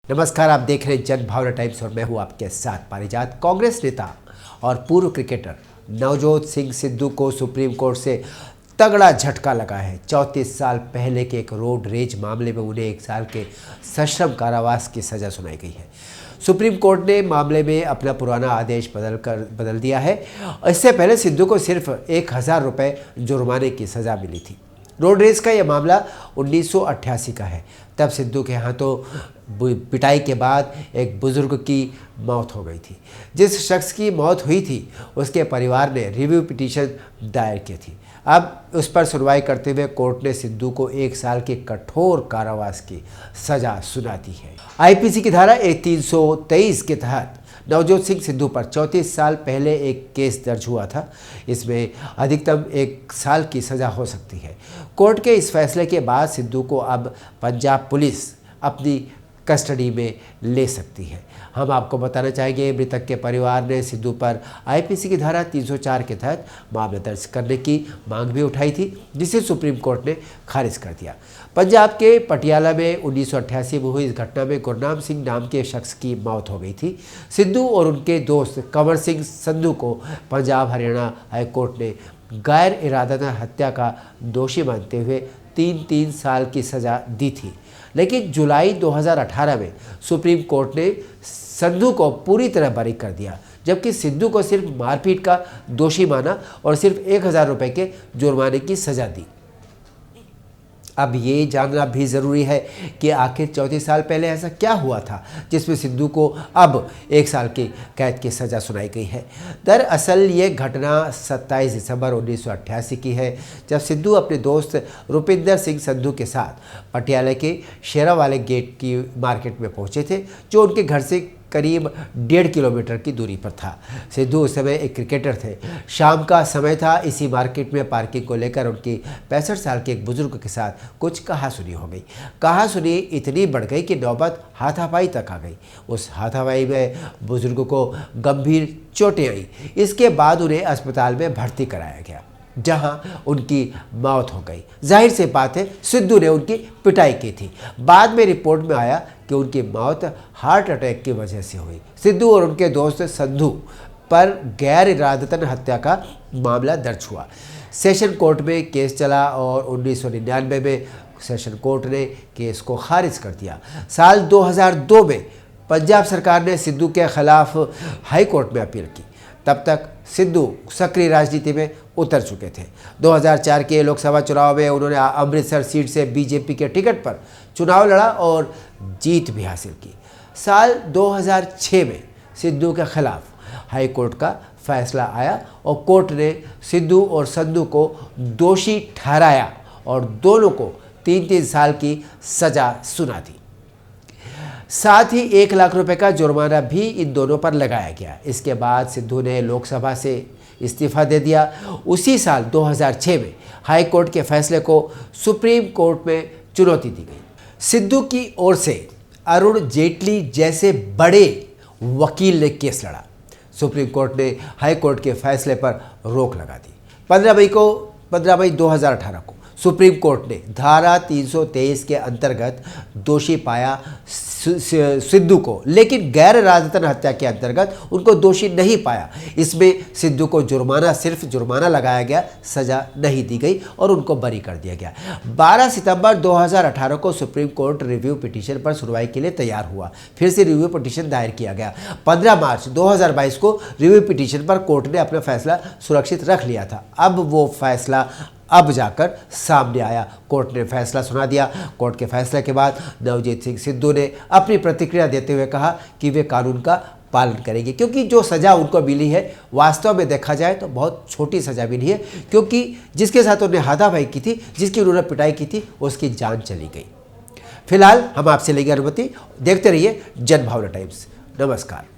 नमस्कार, आप देख रहे हैं जन भावना टाइम्स और मैं हूं आपके साथ पारिजात। कांग्रेस नेता और पूर्व क्रिकेटर नवजोत सिंह सिद्धू को सुप्रीम कोर्ट से तगड़ा झटका लगा है। 34 साल पहले के एक रोड रेज मामले में उन्हें 1 साल के सश्रम कारावास की सज़ा सुनाई गई है। सुप्रीम कोर्ट ने मामले में अपना पुराना आदेश बदल दिया है। इससे पहले सिद्धू को सिर्फ 1000 रुपये जुर्माने की सज़ा मिली थी। रोड रेस का यह मामला 1988 का है। तब सिद्धू के हाथों पिटाई के बाद एक बुजुर्ग की मौत हो गई थी। जिस शख्स की मौत हुई थी उसके परिवार ने रिव्यू पिटीशन दायर की थी। अब उस पर सुनवाई करते हुए कोर्ट ने सिद्धू को 1 साल के कठोर कारावास की सजा सुना दी है। आईपीसी की धारा 323 के तहत नवजोत सिंह सिद्धू पर 34 साल पहले एक केस दर्ज हुआ था। इसमें अधिकतम 1 साल की सज़ा हो सकती है। कोर्ट के इस फैसले के बाद सिद्धू को अब पंजाब पुलिस अपनी कस्टडी में ले सकती है। हम आपको बताना चाहेंगे, मृतक के परिवार ने सिद्धू पर आईपीसी की धारा 304 के तहत मामला दर्ज करने की मांग भी उठाई थी, जिसे सुप्रीम कोर्ट ने खारिज कर दिया। पंजाब के पटियाला में 1988 में हुई इस घटना में गुरनाम सिंह नाम के शख्स की मौत हो गई थी। सिद्धू और उनके दोस्त कंवर सिंह संधू को पंजाब हरियाणा हाईकोर्ट ने गैर इरादतन हत्या का दोषी मानते हुए 3 साल की सज़ा दी थी। लेकिन जुलाई 2018 में सुप्रीम कोर्ट ने संधू को पूरी तरह बरी कर दिया, जबकि सिद्धू को सिर्फ मारपीट का दोषी माना और सिर्फ 1000 रुपये के जुर्माने की सज़ा दी। अब ये जानना भी ज़रूरी है कि आखिर 34 साल पहले ऐसा क्या हुआ था जिसमें सिद्धू को अब 1 साल की कैद की सज़ा सुनाई गई है। दरअसल ये घटना 27 दिसंबर 1988 की है, जब सिद्धू अपने दोस्त रुपिंदर सिंह संधू के साथ पटियाला के शेरावाले गेट की मार्केट में पहुंचे थे, जो उनके घर से करीब 1.5 किलोमीटर की दूरी पर था। सिद्धू उस समय एक क्रिकेटर थे। शाम का समय था। इसी मार्केट में पार्किंग को लेकर उनकी 65 साल के एक बुजुर्ग के साथ कुछ कहासुनी हो गई। कहासुनी इतनी बढ़ गई कि नौबत हाथापाई तक आ गई। उस हाथापाई में बुजुर्ग को गंभीर चोटें आई। इसके बाद उन्हें अस्पताल में भर्ती कराया गया, जहां उनकी मौत हो गई। जाहिर सी बात है, सिद्धू ने उनकी पिटाई की थी। बाद में रिपोर्ट में आया कि उनकी मौत हार्ट अटैक की वजह से हुई। सिद्धू और उनके दोस्त संधू पर गैर इरादतन हत्या का मामला दर्ज हुआ। सेशन कोर्ट में केस चला और 1999 में सेशन कोर्ट ने केस को खारिज कर दिया। साल 2002 में पंजाब सरकार ने सिद्धू के खिलाफ हाई कोर्ट में अपील की। तब तक सिद्धू सक्रिय राजनीति में उतर चुके थे। 2004 के लोकसभा चुनाव में उन्होंने अमृतसर सीट से बीजेपी के टिकट पर चुनाव लड़ा और जीत भी हासिल की। साल 2006 में सिद्धू के खिलाफ हाई कोर्ट का फैसला आया और कोर्ट ने सिद्धू और संधू को दोषी ठहराया और दोनों को 3 साल की सज़ा सुना दी। साथ ही 1 लाख रुपए का जुर्माना भी इन दोनों पर लगाया गया। इसके बाद सिद्धू ने लोकसभा से इस्तीफा दे दिया। उसी साल 2006 में हाई कोर्ट के फैसले को सुप्रीम कोर्ट में चुनौती दी गई। सिद्धू की ओर से अरुण जेटली जैसे बड़े वकील ने केस लड़ा। सुप्रीम कोर्ट ने हाई कोर्ट के फैसले पर रोक लगा दी। 15 मई 2018 को सुप्रीम कोर्ट ने धारा 323 के अंतर्गत दोषी पाया सिद्धू को, लेकिन गैर इरादतन हत्या के अंतर्गत उनको दोषी नहीं पाया। इसमें सिद्धू को सिर्फ जुर्माना लगाया गया, सजा नहीं दी गई और उनको बरी कर दिया गया। 12 सितंबर 2018 को सुप्रीम कोर्ट रिव्यू पिटीशन पर सुनवाई के लिए तैयार हुआ। फिर से रिव्यू पिटीशन दायर किया गया। 15 मार्च 2022 को रिव्यू पिटीशन पर कोर्ट ने अपना फैसला सुरक्षित रख लिया था। अब वो फैसला जाकर सामने आया। कोर्ट ने फैसला सुना दिया। कोर्ट के फैसले के बाद नवजोत सिंह सिद्धू ने अपनी प्रतिक्रिया देते हुए कहा कि वे कानून का पालन करेंगे, क्योंकि जो सज़ा उनको मिली है वास्तव में देखा जाए तो बहुत छोटी सज़ा मिली है, क्योंकि जिसके साथ उन्होंने हाथापाई की थी, जिसकी उन्होंने पिटाई की थी, उसकी जान चली गई। फिलहाल हम आपसे लेंगे अनुमति। देखते रहिए जन भावना टाइम्स। नमस्कार।